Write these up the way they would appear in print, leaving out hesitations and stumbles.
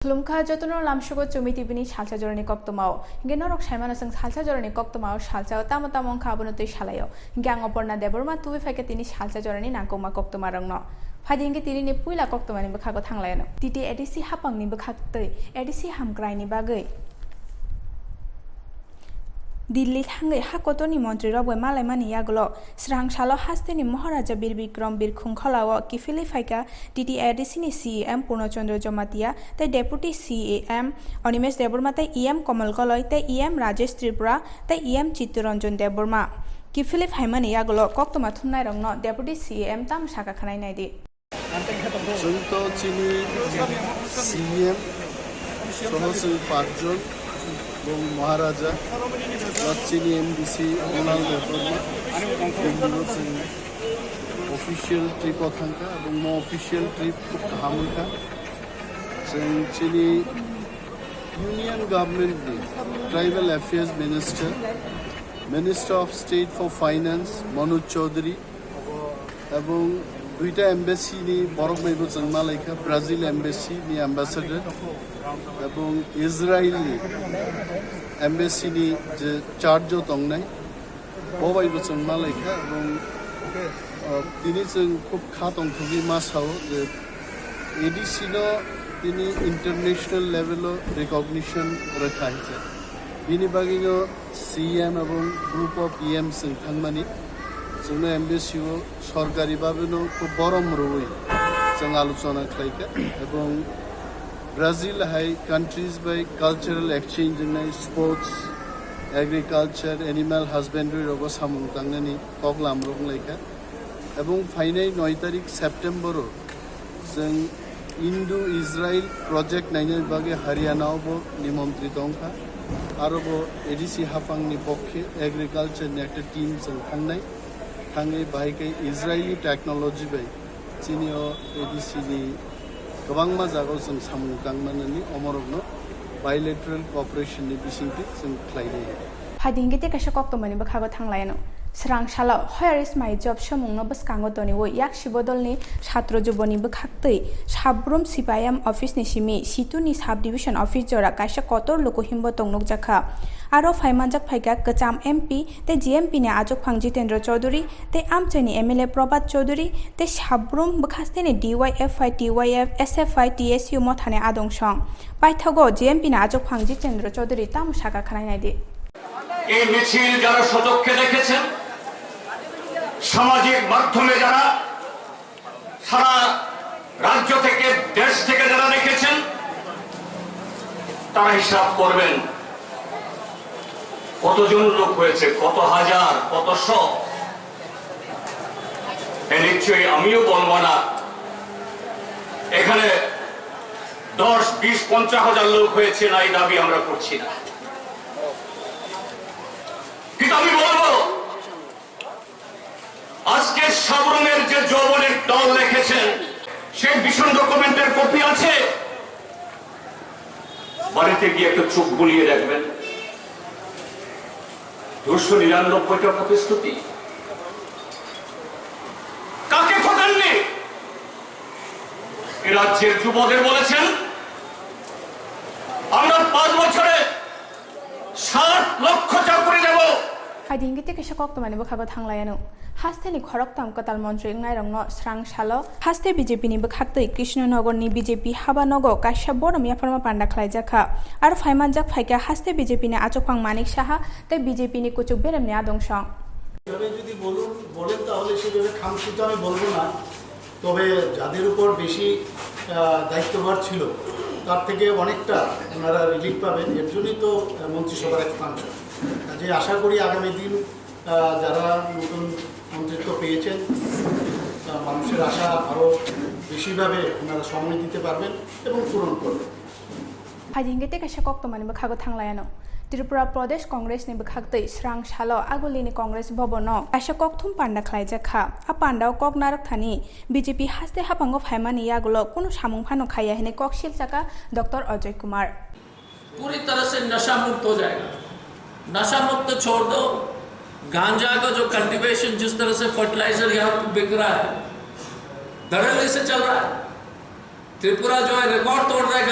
Lumka jotono lamshogo Chumui tibini Salsa Jorani Koktwma hinge norok saimano sang Salsa Jorani Koktwma Salsa tamon khabono tui salayo hinge angoporna deborma tuwi faike tini Salsa Jorani nangkoma Koktwma rongno phadi hinge tini ni puila Koktwma ni bkhago thanglayano titi edisi hapang ni bkhaktei edisi hamkrai ni bagei Dilli thangai hakotoni mantri rok malaimani yagulo srangsalo hasteni Maharaja Bir Bikram Bir Khungkhalao kifili faika titi edisi ni CM Purnachandra Jamatia te deputy CAM Animesh Deborma te EM Komal Goloi te EM Rajesh Tripura te EM Chitranjan Deborma kifili faimani yagulo Koktwma thumnai rongno deputy CAM tam saka khanai naidi Junto chini CM Sohosul Parjon এবং মহারাজা চিনি MDC Onal Debbarma official trip অথাঙ্কা এবং মো official trip হামুলকা जों চিনি union গভর্নমেন্টনি tribal affairs minister of state for finance Manoj Chowdhury এবং দুইটা এম্বাসিনি বরফমাইবো जों মালাইকা ব্রাজিল এম্বাসিনি অ্যাম্বাসেডর এবং ইসরায়েলি এম্বাসিনি যে চার্জও দंनाय बबायबो जों मालायखा এবং তিনি जों খুব খাতংথুগি মাসাও যে এডিসিনো তিনি ইন্টারন্যাশনাল লেভেলও রেকগনিশন রাখাইছে বিনি বাগিনো সিএম এবং গ্রুপ অফ ইএম जों थांमानि जोंनो एम्बासियाव सरकारिभाबेनो খুব বরম রই जों আলোচনা খাইকা এবং Brazil hai countries by cultural exchange in sports, agriculture, animal husbandry rogo samung tangnani toklam rong laika. Ebong finai 9 tarik September जों Indo-Israel project nainai bage Haryana bo nimantrit ongka aro bo ADC hapang ni pokkhe agriculture ni ekta team जों thangnai thangai bahai Israeli technology bai chinio ADC ni गोबां जागाव जों सामु गांमाननि अमरगनो bilateral corporation नि बिसिंथि जों ख्लायनाय फादिंगे ते काशा Koktwma नि बखागो थांलायनो स्रांसाला हयारिस माइ जब समंनो बसकांगो तनि वो याक शिबदलनि छात्र जुबनि बखाक्तै साब्रुम सिपायाम अफिस नि सिमि सितुनि सब डिविजन अफिस जरा काशा कतर लोको हिमबो तंगनक जाखा आरो फाइमानजाक फाइका कचाम एमपी ते जीएमपी ने आजक फांग जितेंद्र चौधुरी ते आमचैनि एमएलए प्रभात चौधुरी ते साब्रुम बखास्तेनि डीवाईएफआई टीवाईएफ एसएफआई टीएसयू मथाने आदंसं पाइथागो जीएमपी ने आजक फांग जितेंद्र चौधुरी तामु साका खानायनायदि এই মিছিল যারা সচক্ষে দেখেছেন সামাজিক মাধ্যমে যারা সারা রাজ্য থেকে দেশ থেকে যারা দেখেছেন তারা হিসাব করবেন কতজন লোক হয়েছে কত হাজার কত শত নিশ্চয়ই আমিও বলবো না এখানে 10, 20, 50 হাজার লোক হয়েছে না এই দাবি আমরা করছি না কিন্তু আমি বলবো আজকে সাবরুমের যে যৌবনের দল লিখেছেন সেই ভীষণ ডকুমেন্টের কপি আছে বাড়িতে গিয়ে একটু চোখ বুলিয়ে দেখবেন 299টা প্রতিশ্রুতি কাকে ঠকাননি এই রাজ্যের যুবদের বলেছেন আমরা 5 বছরে 60 লক্ষ চাকরি দেব फादिंगे ते काशा Koktwma नि बखागो थांलायनो हास्तेनि खरकताम कताल मन्त्रि नायरंनो स्रांसालो हास्ते बीजेपी नि बखाक्तै कृष्णनगर नि बीजेपी हाबानगो काशा बरम याफरमा पान्डा खलायजाखा आरो फाइमानजाक फाइका हास्ते बीजेपी नि आचकफां मानिक साहा ते बीजेपी नि कुचुक बेरेम नि आदंसं তবে যদি বলেন তাহলে সেভাবে খামখুতো আমি বলবো না তবে যাদের উপর বেশি দায়িত্বভার ছিল তার থেকে অনেকটা ওনারা রিলিফ পাবেন এর জন্যই তো মন্ত্রিসভার এক ফাংশন কাজে আশা করি আগামী দিন যারা নতুন মন্ত্রিত্ব পেয়েছেন মানুষের আশা আরও বেশিভাবে ওনারা সময় দিতে পারবেন এবং পূরণ করবেন फादिंगे ते काशा Koktwma नि बखागो थांलायनो त्रिपुरा प्रदेश कांग्रेस नि बखाक्तै स्रांसालो आगुलिनि कांग्रेस भवनो काशा Koktwma पान्डा खलायजाखा आ पान्डाव कक नारक थानि बीजेपी हास्ते हापांगो फाइमानि यागुलो कुनु सामुं फानो खाया हेने ककशिल चाका डॉक्टर अजय कुमार पूरी तरह से नशा मुक्त हो जाएगा नशा मुक्त छोड़ दो गांजा का जो कल्टीवेशन जिस तरह से फर्टिलाइजर यहाँ बिक रहा है धड़ल्ले से चल रहा है त्रिपुरा जो है रिकॉर्ड तोड़ रहा है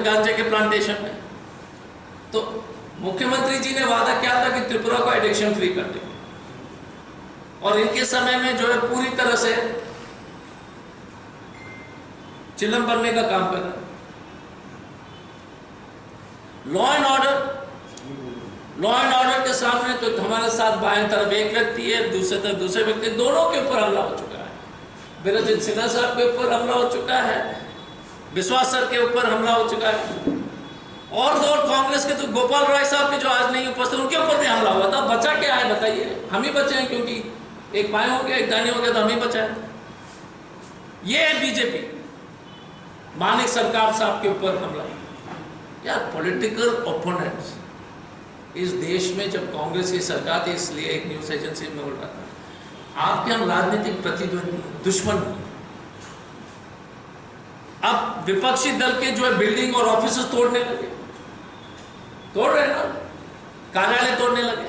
गांजे के प्लांटेशन में। तो मुख्यमंत्री जी ने वादा किया था कि त्रिपुरा को एडिक्शन फ्री कर देंगे, और इनके समय में जो है पूरी तरह से चिलम बनने का काम कर रहा है। लॉ एंड ऑर्डर के सामने तो हमारे साथ बाएं तरफ एक व्यक्ति है, दूसरे तरफ दूसरे व्यक्ति, दोनों के ऊपर हमला हो चुका है। बिरजित सिन्हा साहब के ऊपर हमला हो चुका है, विश्वास सर के ऊपर हमला हो चुका है, और कांग्रेस के तो गोपाल राय साहब के जो आज नहीं उपस्थित, उनके ऊपर भी हमला हुआ था। बचा क्या है बताइए? हम ही बचे हैं, क्योंकि एक बाएं हो गया एक दानी हो गया तो हम ही बचा है। ये है बीजेपी, मानिक सरकार साहब के ऊपर हमला। यार पॉलिटिकल ओपोनेंट्स इस देश में जब कांग्रेस की सरकार थी, इसलिए एक न्यूज एजेंसी में बोल रहा था, आपके हम राजनीतिक प्रतिद्वंदी दुश्मन नहीं। अब विपक्षी दल के जो है बिल्डिंग और ऑफिस तोड़ने लगे, तोड़ रहे ना, कार्यालय तोड़ने लगे,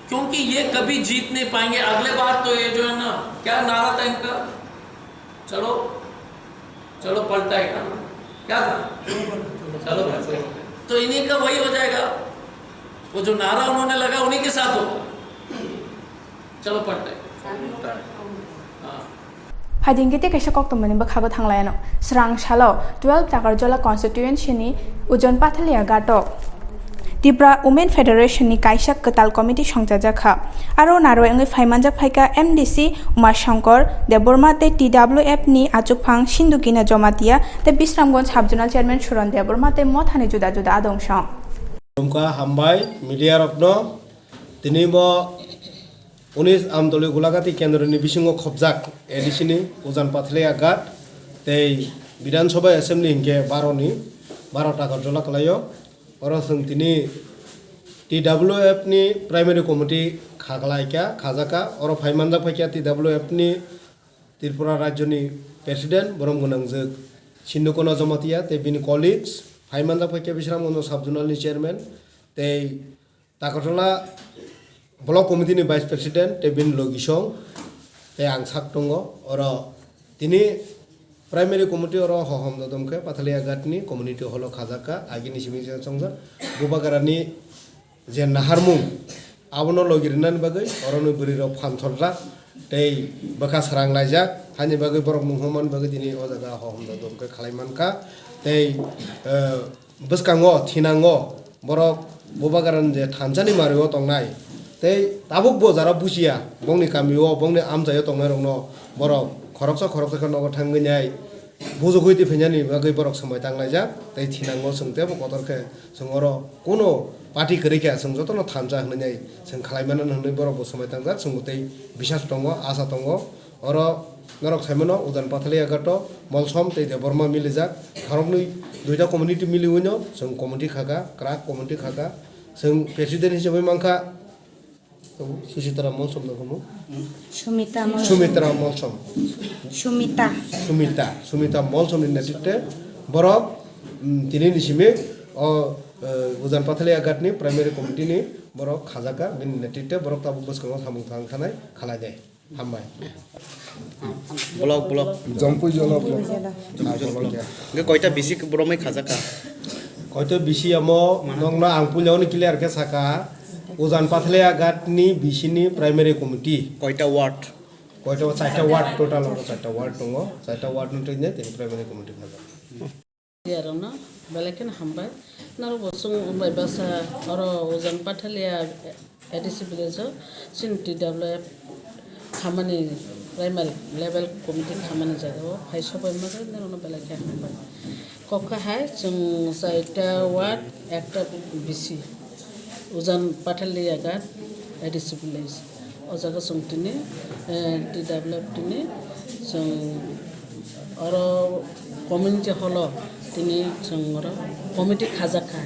क्योंकि ये कभी जीत नहीं पाएंगे। अगले बार तो ये जो है ना, क्या नारा था इनका, चलो चलो पलटा है ना, क्या था, चलो, तो इन्हीं का वही हो जाएगा। वो जो नारा उन्होंने लगा उन्हीं के साथ होगा, चलो पलटा है। Hadingkite kaisa Koktwma ni bakhago thanglayano srang salo 12 Takarjola constituency ni Ujon Pathalia gatok Tripura Women Federation ni kaisa ketal committee songjajakha aro naro engi phaimanjak phaika MDC Umar Shankar Deborma te TWF ni achukphang Sindukina Jomatia te Bisramganj Subzonal Chairman Suran Deborma te mothani juda juda adongshong Tumka hambai media rokno tinimo 19 আমদলীয় Golaghati কেন্দ্রনি বিসিংহ খবজাক এডিসিনি উজান পাথলিয়া গাট তেই বিধানসভা assembly হিংকে 12 Takarjala কলাইও অরসং তিনি TWF ni primary committee খাগলাইকা খাজাকা অর ফাইমানজা ফাইকা TWF ni Tripura রাজ্যনি president বরমগনাংজক সিন্ধুকোনা জমাতিয়া তে বিনি কলিগস ফাইমানজা ফাইকা বিশরামগঞ্জ সাবজোনালনি চেয়ারম্যান তেই Takarjala Blok Committee ni Vice President Tebin Logisong te ang sak tongo oro tini primary committee oro hohom dodomke Pathalia Gatni community holo khajaka agini simija songja bubagarani je naharmung abono logirinan bagai orono buriro phanthorra tei baka sarang laijak hani bagai borok munghoman bagai tini ojaga hohom dodomke khalaimanka tei buskango thinango borok bubagaran je thanjani mario tongnai tei tabuk bo jara busia bongni kamio bongni amjayo tongnai rokno borok khoroksa khano thangnai bujugoiti phejani bagai borok samai tanglaijak tei thinango sungte bo kotorke sungoro kono party korika sung jotono thamja hnai sung khalaimanan hnai borok bo samai tangjak sungutei bisas tongo asa tongo oro norok saimono udan Pathalia gato molsom tei Deborma milijak kharokni duita community miliuino sung community khaga krak community khaga sung president hisabai mangkha Susitara Molsom na kumo? Sumitra Molsom. Sumita Molsom ni nasite borok tini nisime o Ujan Pathalia Gatni primary committee ni borok khajaka bin netite borok tabu boskango samung thang thanai khalai dai hambai blok Jampui jola blok ge koita bisi boromai khajaka koita bisi amo nongna angpuliauni clear ke saka Ujan Pathalia Gatni bisini primary committee koita ward 4ta ward total oro 4ta ward tongo 4ta ward nutine tini primary committee khaja Yarona balaken hamba naro bosung umbai basa oro Ujan Pathalia ADC village sin TWF khamani primary level committee khamani jagao phaiso bai maga naro balaken hamba kokka hai chung 4ta ward ekta BC Ujan Pathalia Gat ADC village ojaga sungtini TWF tini sung oro community holo tini sungora committee khajaka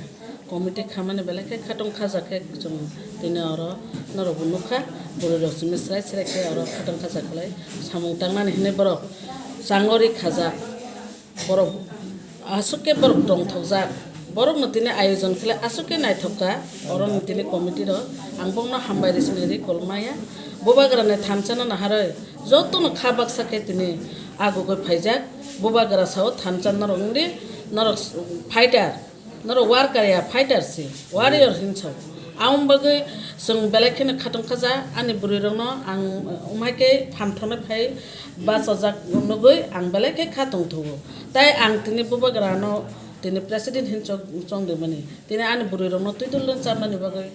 committee khamane belake khatong khajaka sung tini oro naro bunukha boro rosmi srai srake oro khatong khajaklai samung tangmani hine borok sangori khaja borok asuke borok dong thojak borok nutine ayojon khile asuke naithoka oro nutine committee ro angbongno hambai resineri kolmaya bobagrane thamchana nahare jotono khabak sake tini ago faijak bubagara sao thanchan norongdi norok fighter norok warrior ya fighter si warrior hinchau aum bagai sung belekhin khatong khaja ani burirongno ang umaike phamthone phai basajak nogoi ang beleke khatong thugo tai ang tini bubagara no tini president hinchok chongde mani tini ani burirongno tuidulon chamani bagai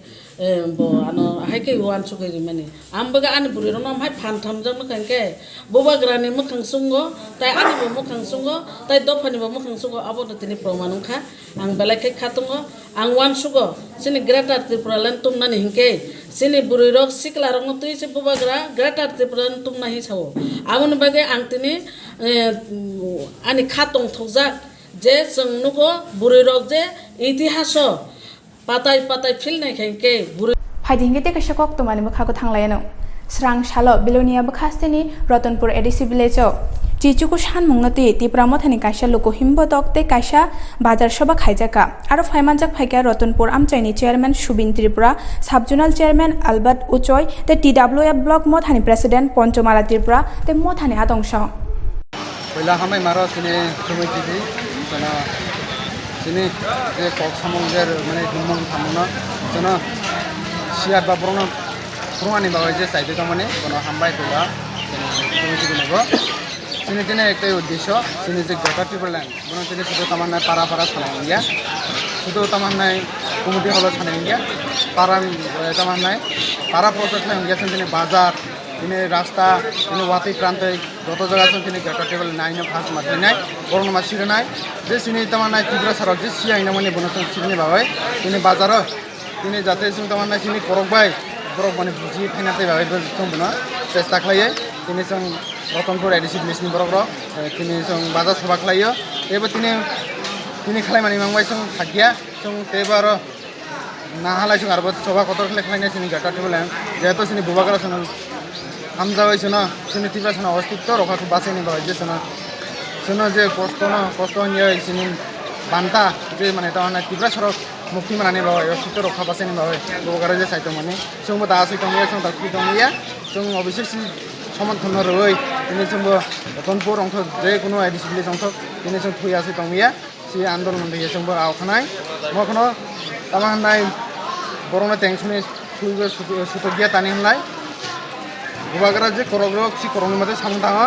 bo ano haike wan chukai mani ambaga ani burirongno mai phantham jang kanke bubagara ni mukhang sungo tai ani bo mukhang sungo tai dofani bo mukhang sungo abo tini promanung kha ang beleke khatongo ang wan sugo sini greater tripura len tumnani hinke sini burirok siklarong tui se bubagara greater tripura tumna hi chawo amon bagai ang tini ani khatong thojak je sung nugo burirok je itihas patai patai fil nai khenke buri Haidingge te kasha Koktwma ni bakha ko thanglayano srang shalo bilonia bakhasteni Ratanpur ADC village Chichuku shan mungnati tipramothani kaisa loko himbo dokte kaisa bazar soba khaijaka aro phaimanjak phaika Ratanpur amchaini chairman Subin Tripura subjonal chairman Albert Uchoy te TWF block mothani president Ponchomala Tripura te mothani adongsa Pela hamai maro sini Chumui TV sana sini je kok samongger mane himong thamuna sana siat ba brono promani ba je saide ta mane kono hambai tola Chumui TV nego sini tine ekta uddesho sini je gota people land bono tine sudo tamanna para sanai sudo tamanna community holo sanai para tamanna para project na ngia sini bazar ini rasta ini wati prante joto jaga sun tini gata table nai na phas matne nai borong ma sire nai je sini tamana tibra sarok je sia ina mane bonason sirni babai tini bazar tini jate sun tamana sini korok bai borok mane buji phainate babai sun buna chesta khlaye tini sung Ratanpur ADC village ni borok ro tini sung bazar soba khlayo eba tini khlai mani mangbai sung thagya sung tebaro nahalai sung arbat soba kotor khlaina sini gata table jeto sini bubagara sun hamza hoychena sini tibra sana ostitto rokha ko baseni ba hoyche sana je kosto niye sini banta je mane ta na tibra sorok mukti manane ba ostitto rokha baseni ba bogara je saito mane sungbo da asai tongya sung da ki tongya sung obviously সমর্থন রই তিনি সঙ্গে Ratanpur অংশ যে কোনো ADC village অংশ তিনি সঙ্গে থুই আছে তংমিয়া সে আন্দোলন দিয়ে সঙ্গে আওখানায় মখনো তামাহানাই বরনা টেনশনে থুইবে সুতগিয়া তানি হলাই bubagara je korogrok si korong mate samtanga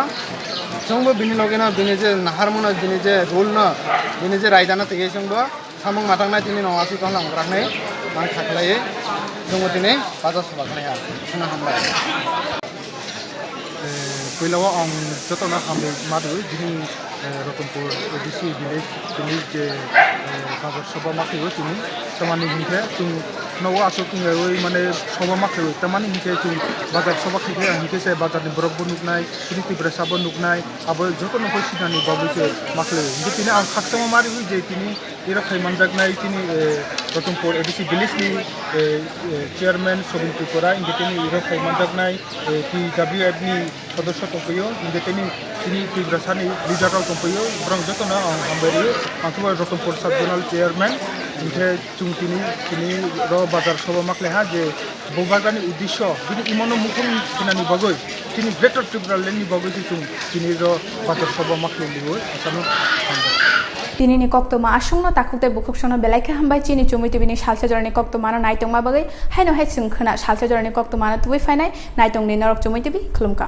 songbo bini logena bini je naharmona bini je rule na bini je raidana tege songbo samong matangna tini nongasi tonglang raknai man khaklaye songbo tini bazar soba khlaya suna hambai Pelawa ang jotona hambe madu dini Ratanpur ADC village tini je bazar soba makhiyo tini tamani hingke tung nawa asok oi mane soba makhiyo tamani hingke tung bazar soba khike hingke se bazar ni borok bu nuknai tini tibra sabon nuknai abo jotona ko sinani babu ke makhiyo hingke tini ang khaktama mari hui je tini ira khaimanjak nai tini Ratanpur ADC village ni chairman Subin Tripura hingke tini ira khaimanjak nai TWF ni সদস্য তপয়ো ইন্ডিয়ানি তিনি টিগ্রাসানি লিডাররাও তপয়ো বরং যতনা হামবারি আংথবা Ratanpur subzonal chairman ইনথে চুং তিনি র বাজার সভা মাকলেহা যে বৌবাগানি উদ্দেশ্য তিনি ইমনো মুখম সিনানি বগৈ তিনি গ্রেটার ত্রিপুরা লেননি বগৈ চুং তিনি র বাজার সভা মাকলেলি হই আসানো Tini ni Koktwma asungno takukte bukhoksono belaike hambai chini Chumui TV ni Salsa Jorani Koktwma no naitongma bagai haino hai sungkhana Salsa Jorani Koktwma no tuwi fainai naitongni norok Chumui TV khulumka